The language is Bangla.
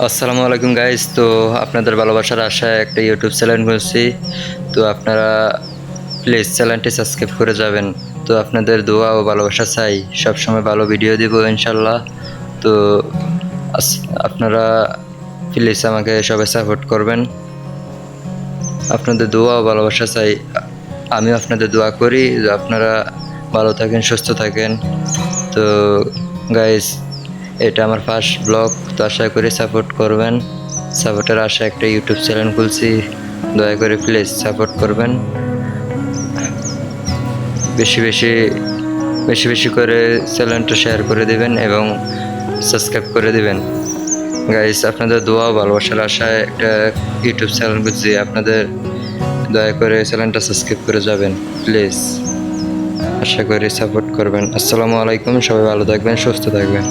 আসসালামু আলাইকুম গাইস। তো আপনাদের ভালোবাসার আশায় একটা ইউটিউব চ্যানেল খুলছি। তো আপনারা প্লিজ চ্যানেলটি সাবস্ক্রাইব করে যাবেন। তো আপনাদের দোয়া ও ভালোবাসা চাই, সবসময় ভালো ভিডিও দিব ইনশাল্লাহ। তো আপনারা প্লিজ আমাকে সবাই সাপোর্ট করবেন। আপনাদের দোয়া ও ভালোবাসা চাই। আমিও আপনাদের দোয়া করি যে আপনারা ভালো থাকেন, সুস্থ থাকেন। তো গাইস, এটা আমার ফার্স্ট ব্লগ, তো আশা করি সাপোর্ট করবেন। সাপোর্টের আশা একটা ইউটিউব চ্যানেল খুলছি, দয়া করে প্লিজ সাপোর্ট করবেন। বেশি বেশি বেশি বেশি করে চ্যানেলটা শেয়ার করে দিবেন এবং সাবস্ক্রাইব করে দিবেন। গাইস, আপনাদের দোয়া ভালোবাসার আশায় একটা ইউটিউব চ্যানেল খুলছি, আপনাদের দয়া করে চ্যানেলটা সাবস্ক্রাইব করে যাবেন প্লিজ। আশা করি সাপোর্ট করবেন। আসসালামু আলাইকুম, সবাই ভালো থাকবেন, সুস্থ থাকবেন।